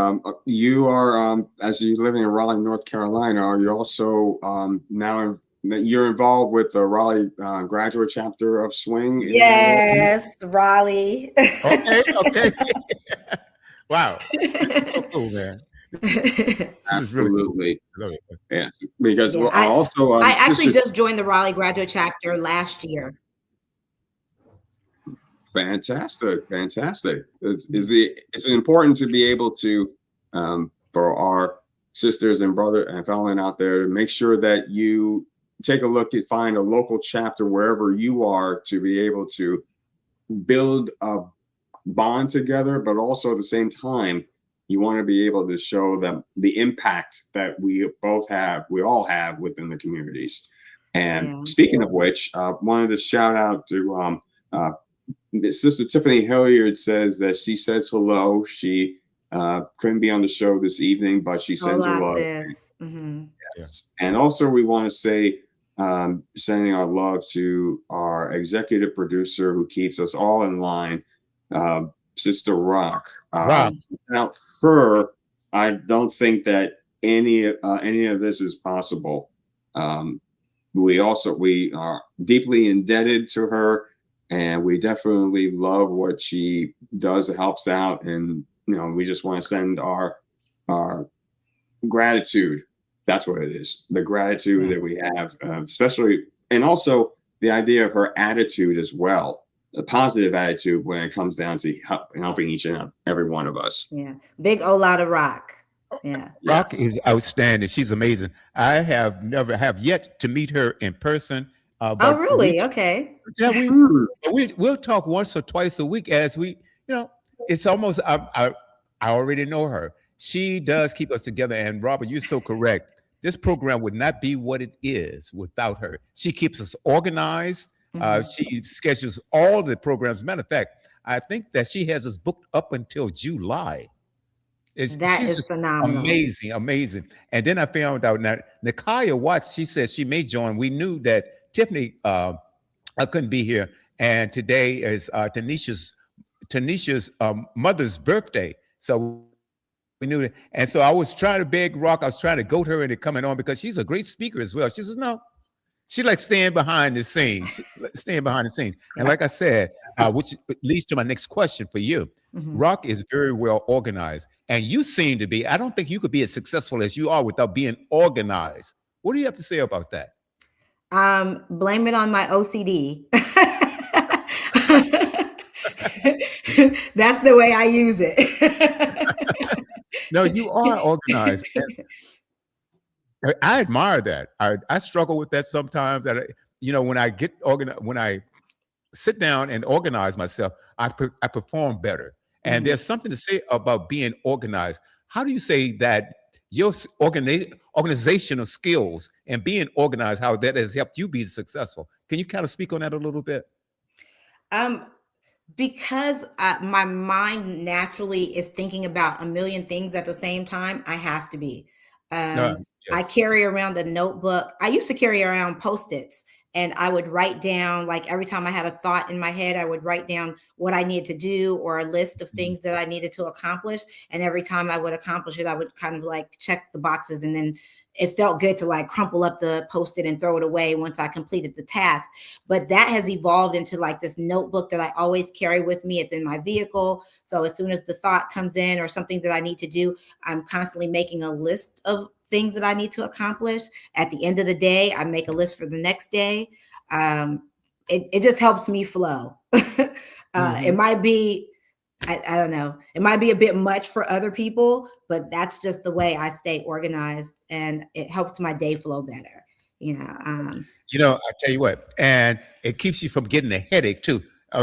you are, as you living in Raleigh, North Carolina, are you also that you're involved with the Raleigh graduate chapter of Swing in that area? Yes, Raleigh. Okay. Okay. Wow. This is so cool, man. This is really cool. Absolutely. I love it. Yes. Because Yeah, well, also, I actually Sister, just joined the Raleigh graduate chapter last year. fantastic, fantastic. It's important to be able to, for our sisters and brother and family out there, to make sure that you take a look and find a local chapter wherever you are to be able to build a bond together, but also at the same time, you want to be able to show them the impact that we all have within the communities. And Yeah. speaking of which, wanted to shout out to uh, Sister Tiffany Hilliard says that she says hello. She couldn't be on the show this evening, but she sends her Hola, love. sis. Yeah. Yes. And also, we want to say, sending our love to our executive producer who keeps us all in line, uh, Sister Rock. Rob. Without her, I don't think that any of this is possible. Um, we are deeply indebted to her, and we definitely love what she does. It helps out, and we just want to send our gratitude. That's what it is. The gratitude Yeah. that we have, especially, and also the idea of her attitude as well, a positive attitude when it comes down to helping each and every one of us. Yeah. Big Ola to rock. Yeah. Rock Yes. is outstanding. She's amazing. I have yet to meet her in person, Oh, but really? Okay. yeah, Hmm. we'll talk once or twice a week as it's almost I already know her. She does keep us together. And Robert, you're so correct. This program would not be what it is without her. She keeps us organized. Mhm. She schedules all the programs. Matter of fact, I think that she has us booked up until July. That She's is just phenomenal. amazing, amazing. And then I found out now, Nakaya Watts, she said she may join. We knew that Tiffany I couldn't be here. And today is Tanisha's mother's birthday. So we knew that. And so I was trying to beg Rock, I was trying to goad her into coming on because she's a great speaker as well. She says, no, she like staying behind the scenes, staying behind the scenes. And like I said, which leads to my next question for you. Mhm. Rock is very well organized, and you seem to be. I don't think you could be as successful as you are without being organized. What do you have to say about that? Blame it on my OCD. That's the way I use it. No, you are organized. I admire that. I struggle with that sometimes. When I get organized, when I sit down and organize myself, I perform better. And Mhm. there's something to say about being organized. How do you say that your organizational skills and being organized, how that has helped you be successful? Can you kind of speak on that a little bit? Um, Because my mind naturally is thinking about a million things at the same time, I have to be. Uh, I yes. carry around a notebook. I used to carry around Post-its, and I would write down, like every time I had a thought in my head, I would write down what I needed to do or a list of Mhm. things that I needed to accomplish. And every time I would accomplish it, I would kind of like check the boxes, and then it felt good to like crumple up the Post-it and throw it away once I completed the task. But that has evolved into like this notebook that I always carry with me. It's in my vehicle. So as soon as the thought comes in or something that I need to do, I'm constantly making a list of things that I need to accomplish. At the end of the day, I make a list for the next day. um, it just helps me flow. It Mhm. might be, I don't know, it might be a bit much for other people, but that's just the way I stay organized, and it helps my day flow better, you know. I tell you what, and it keeps you from getting a headache too.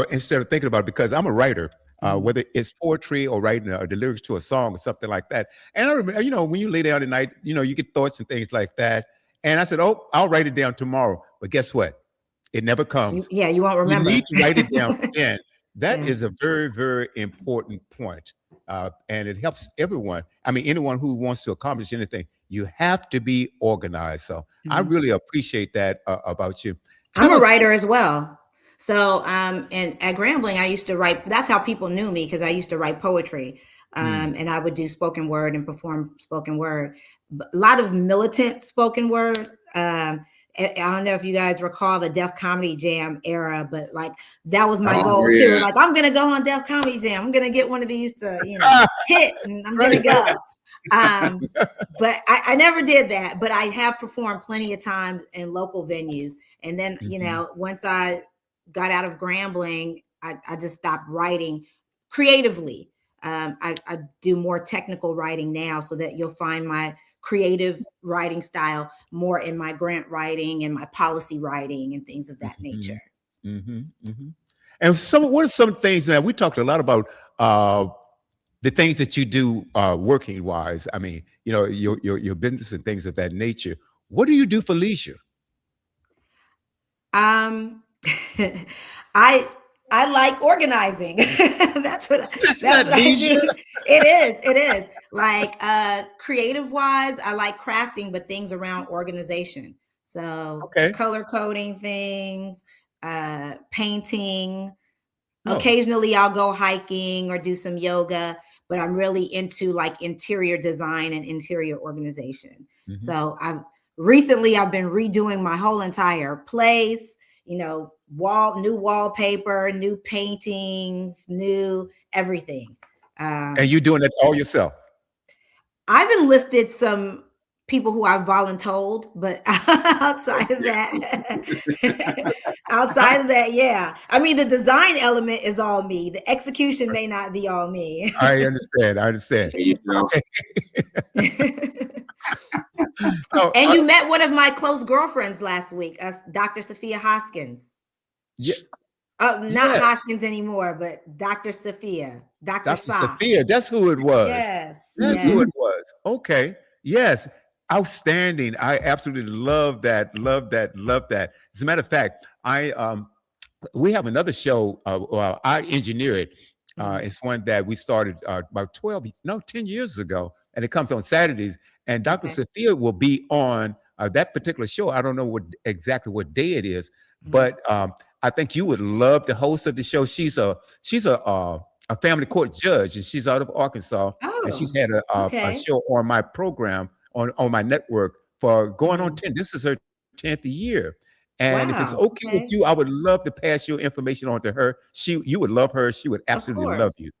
Instead of thinking about it, because I'm a writer, Mhm. whether it's poetry or writing the lyrics to a song or something like that. And I remember, when you lay down at night, you get thoughts and things like that. And I said, "Oh, I'll write it down tomorrow." But guess what? It never comes. Yeah, you won't You need remember. to write it down again. That Yeah. is a very, very important point. And it helps everyone. I mean, anyone who wants to accomplish anything, you have to be organized. So I Mhm. really appreciate that about you. I'm Tell a us. writer as well. So, and at Grambling, I used to write. That's how people knew me, because I used to write poetry, Mm, and I would do spoken word and perform spoken word. A lot of militant spoken word. I don't know if you guys recall the Def Comedy Jam era, but like that was my Oh goal too. yeah. Like, I'm gonna go on Def Comedy Jam. I'm gonna get one of these to, hit, and I'm right. gonna go. Um, but I never did that. But I have performed plenty of times in local venues. And then, Mhm, once I got out of Grambling, I just stopped writing creatively. I do more technical writing now, so that you'll find my creative writing style more in my grant writing and my policy writing and things of that nature. mhm, mhm, mhm. And what are some things that we talked a lot about? Uh, the things that you do working wise. I mean, your business and things of that nature. What do you do for leisure? Um, I I like organizing. that's what That's that's not what I leisure. do. It is like creative wise. I like crafting, but things around organization. So Okay. color coding things, painting. No. Occasionally, I'll go hiking or do some yoga, but I'm really into like interior design and interior organization. Mhm. So I've been redoing my whole entire place, new wallpaper, new paintings, new everything. And Um, you doing it all yourself. I've enlisted some people who I've voluntold, but outside of that, outside of that, yeah. I mean, the design element is all me. The execution may not be all me. I understand. I understand. There you go. Okay. Oh, And you met one of my close girlfriends last week, Dr. Sophia Hoskins. yeah, Oh, not yes. Hoskins anymore, but Dr. Sophia, Dr. Dr. Sa. Sophia, that's who it was. Yes, That's who Hmm. yes. it was. Okay. Yes. Outstanding. I absolutely love that. Love that. Love that. As a matter of fact, we have another show. Well, I engineer it. Mhm. It's one that we started about 10 years ago, and it comes on Saturdays. And Dr. Okay. Sophia will be on that particular show. I don't know exactly what day it is, Mhm. but I think you would love the host of the show. She's a family court judge, and she's out of Arkansas, and she's Oh, had a okay. show on my program on my network for going on Mhm. 10. This is her 10th year. And if it's Wow. okay with Okay. you, I would love to pass your information on to her. You would love her. She would Of absolutely love course. you.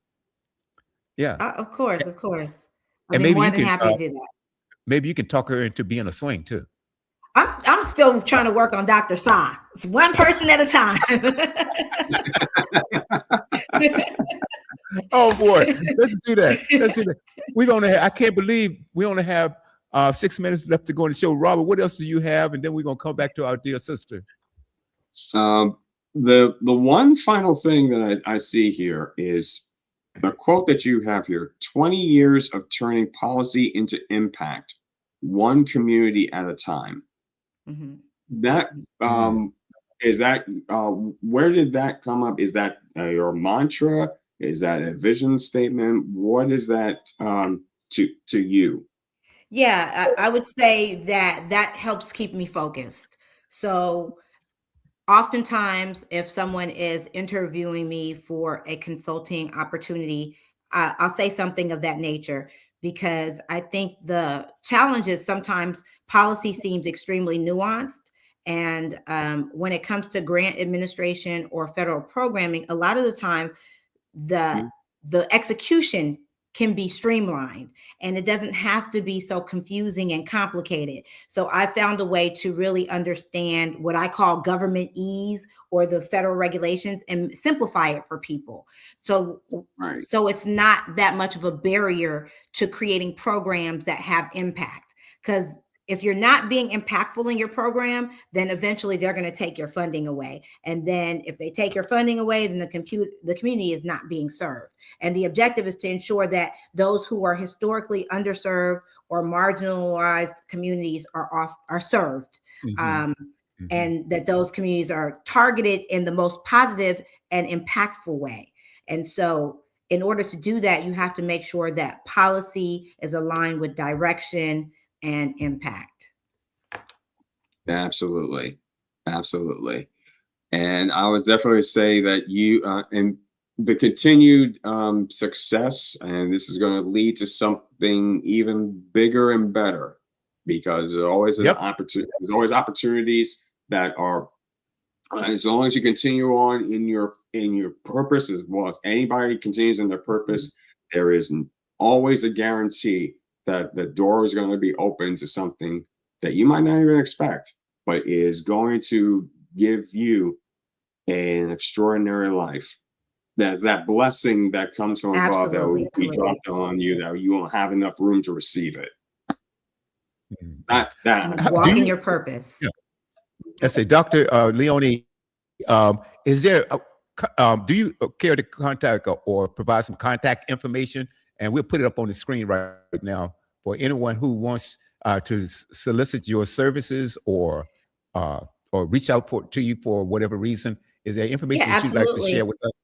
Yeah. Of course, of course. I'll And be more than happy to do that. maybe you can talk her into being a swing too. I'm still trying to work on Dr. Sa. It's one person at a time. Oh boy, let's do that. Let's do that. I can't believe we only have 6 minutes left to go on the show. Robert, what else do you have? And then we're gonna come back to our dear sister. Um, the one final thing that I see here is the quote that you have here: 20 years of turning policy into impact, one community at a time. Mhm. That Mm, um, is that where did that come up? Is that your mantra? Is that a vision statement? What is that to you? Yeah, I would say that that helps keep me focused. So oftentimes, if someone is interviewing me for a consulting opportunity, I'll say something of that nature because I think the challenge is sometimes policy seems extremely nuanced. And when it comes to grant administration or federal programming, a lot of the time the Mhm. the execution can be streamlined and it doesn't have to be so confusing and complicated. So I found a way to really understand what I call government ease or the federal regulations and simplify it for people. So Right. so it's not that much of a barrier to creating programs that have impact, because if you're not being impactful in your program, then eventually they're going to take your funding away. And then if they take your funding away, then the community is not being served. And the objective is to ensure that those who are historically underserved or marginalized communities are served. Hmm. Um, Hmm. and that those communities are targeted in the most positive and impactful way. And so in order to do that, you have to make sure that policy is aligned with direction and impact. Absolutely. Absolutely. And I would definitely say that you and the continued success, and this is going to lead to something even bigger and better, because there's always an Yep. opportunity. There's always opportunities that are, as long as you continue on in your purpose, as well as anybody continues in their purpose, there is always a guarantee that the door is going to be open to something that you might not even expect, but is going to give you an extraordinary life. There's that blessing that comes from above that will Absolutely, be absolutely. dropped on you that you won't have enough room to receive it. Mhm. That's that. Do Walk in you? your purpose. Yeah. Let's say, Dr. Leone, is there? Do you care to contact or provide some contact information? And we'll put it up on the screen right now for anyone who wants to solicit your services uh, or reach out to you for whatever reason. Is there Yeah, information that you'd like to share absolutely. with us?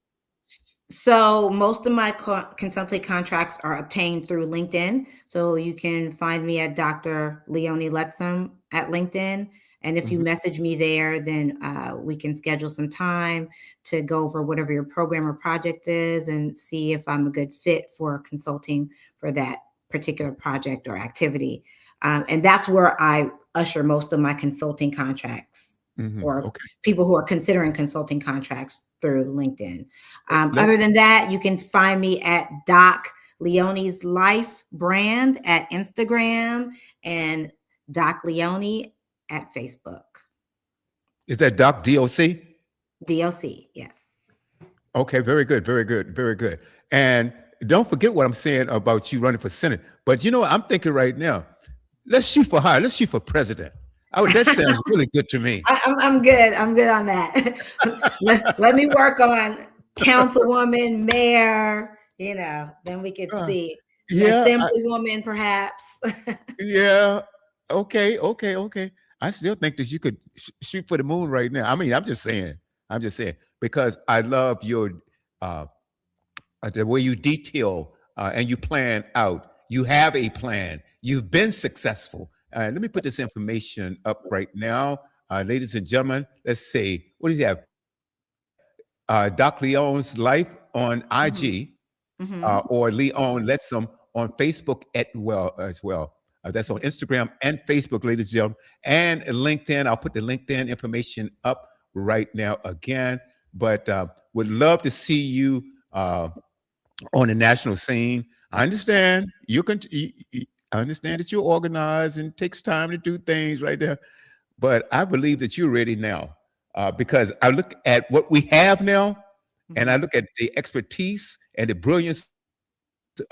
So most of my consulting contracts are obtained through LinkedIn. So you can find me at Dr. Leone Lettsome at LinkedIn. And if you Mhm. message me there, then we can schedule some time to go over whatever your program or project is and see if I'm a good fit for consulting for that particular project or activity. And that's where I usher most of my consulting contracts Mhm. or Okay. people who are considering consulting contracts through LinkedIn. Let's. Other than that, you can find me at Doc Leone's Life brand at Instagram and Doc Leone at Facebook. Is that Doc DOC? DOC, yes. Okay, very good, very good, very good. And don't forget what I'm saying about you running for Senate. But you know what? I'm thinking right now, let's shoot for higher. Let's shoot for president. That sounds really good to me. I'm good. I'm good on that. Let me work on councilwoman, mayor, then we could Uh, see. yeah, Assemblywoman, perhaps. yeah. Okay, okay, okay. I still think that you could shoot for the moon right now. I mean, I'm just saying. I'm just saying because I love your uh, the way you detail and you plan out. You have a plan. You've been successful. Let me put this information up right now. Ladies and gentlemen, let's see. What do you have? Doc Leone's Life on IG Hmm. Hmm. or Leone Lettsome on Facebook as well. That's on Instagram and Facebook, ladies and gentlemen, and LinkedIn. I'll put the LinkedIn information up right now again. But would love to see you on the national scene. I understand you can. I understand that you're organized and it takes time to do things right there. But I believe that you're ready now because I look at what we have now, and I Hmm. look at the expertise and the brilliance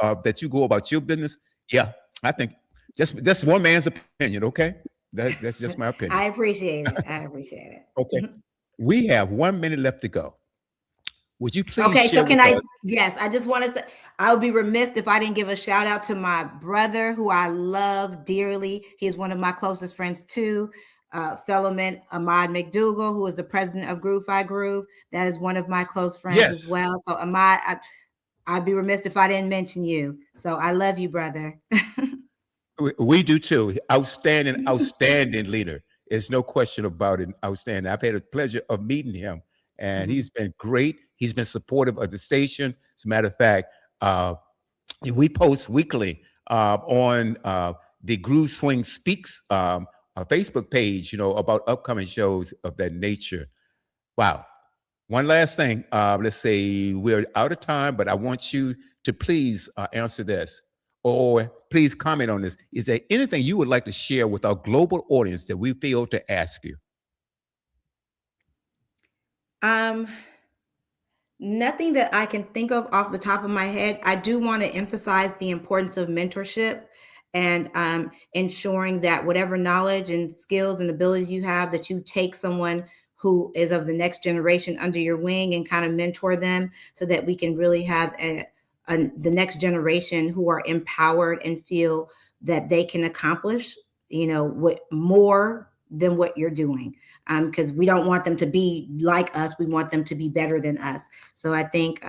that you go about your business. Yeah, I think just one man's opinion. Okay, that's just my opinion. I appreciate it. I appreciate Okay, it. we have 1 minute left to go. Would you please Okay, so share can with I? us? Yes, I just want to say I would be remiss if I didn't give a shout out to my brother who I love dearly. He's one of my closest friends too. Fellowman Ahmad McDougall, who is the president of Groove Fi Groove. That is one of my close friends as Yes, well. So Ahmad, I'd be remiss if I didn't mention you. So I love you, brother. we do too. Outstanding, outstanding leader. There's no question about it. Outstanding. I've had the pleasure of meeting him, and Mhm. he's been great. He's been supportive of the station. As a matter of fact, we post weekly on the Groove Swing Speaks Facebook page, about upcoming shows of that nature. Wow. One last thing. Let's say we're out of time, but I want you to please answer this or please comment on this. Is there anything you would like to share with our global audience that we failed to ask you? Um, Nothing that I can think of off the top of my head. I do want to emphasize the importance of mentorship and ensuring that whatever knowledge and skills and abilities you have, that you take someone who is of the next generation under your wing and kind of mentor them so that we can really have the next generation who are empowered and feel that they can accomplish, what more than what you're doing. Because we don't want them to be like us. We want them to be better than us. So I think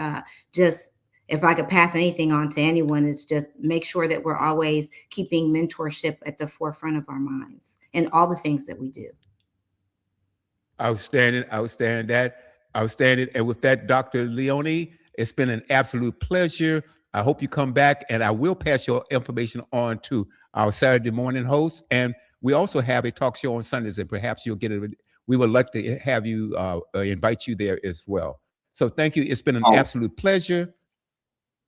just if I could pass anything on to anyone, is just make sure that we're always keeping mentorship at the forefront of our minds and all the things that we do. Outstanding, outstanding. And with that, Dr. Leone, it's been an absolute pleasure. I hope you come back, and I will pass your information on to our Saturday morning host. And we also have a talk show on Sundays, and perhaps you'll get it. We would like to have you invite you there as well. So thank you. It's been an Oh, absolute pleasure.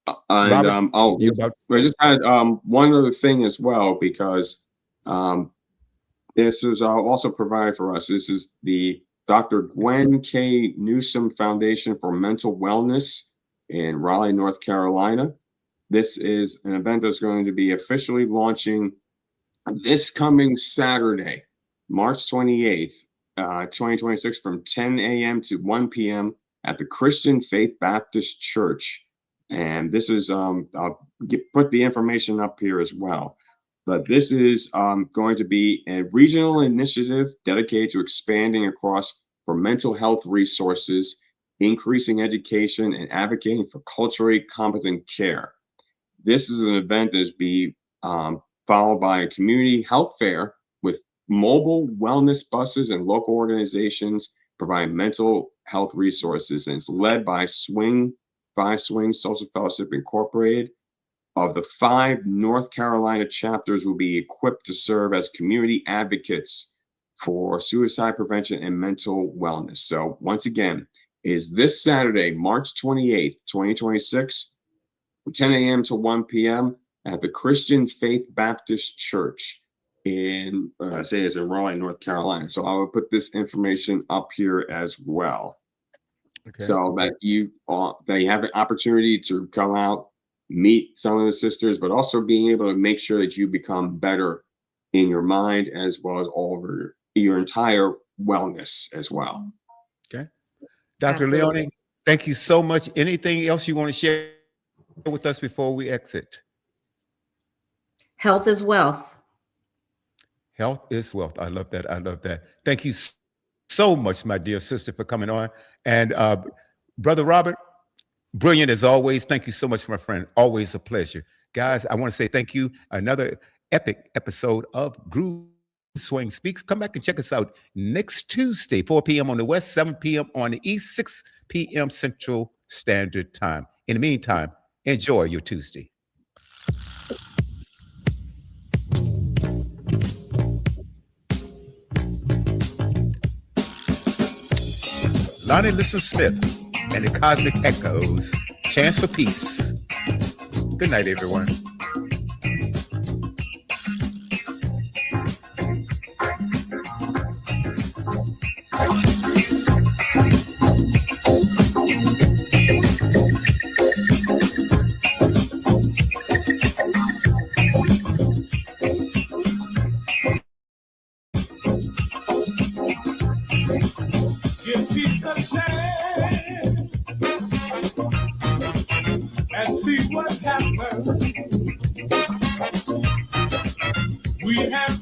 and Robert, you're about to I say. just had one other thing as well, because um, this is also provided for us. This is the Dr. Gwen K. Newsom Foundation for Mental Wellness in Raleigh, North Carolina. This is an event that's going to be officially launching this coming Saturday, March 28th, 2026, from 10 a.m. to 1 p.m. at the Christian Faith Baptist Church. And this is, I'll put the information up here as well. But this is going to be a regional initiative dedicated to expanding across for mental health resources, increasing education, and advocating for culturally competent care. This is an event that's be followed by a community health fair with mobile wellness buses and local organizations provide mental health resources. And it's led by Swing Social Fellowship Incorporated. Of the 5 North Carolina chapters will be equipped to serve as community advocates for suicide prevention and mental wellness. So once again, is this Saturday, March 28th, 2026, 10 a.m. to 1 p.m. at the Christian Faith Baptist Church in, I say it's in Raleigh, North Carolina. So I will put this information up here as well. Okay. So that you have an opportunity to come out, meet some of the sisters, but also being able to make sure that you become better in your mind as well as all over your entire wellness as well. Okay. Dr. Absolutely. Leone, thank you so much. Anything else you want to share with us before we exit? Health is wealth. Health is wealth. I love that. I love that. Thank you so much, my dear sister, for coming on. And Brother Robert, brilliant as always. Thank you so much, my friend. Always a pleasure. Guys, I want to say thank you. Another epic episode of Groove Swing Speaks. Come back and check us out next Tuesday, 4 p.m. on the West, 7 p.m. on the East, 6 p.m. Central Standard Time. In the meantime, enjoy your Tuesday. Lonnie Listen Smith and the Cosmic Echoes. Chance for peace. Good night, everyone. Give peace a chance and see what happens. We have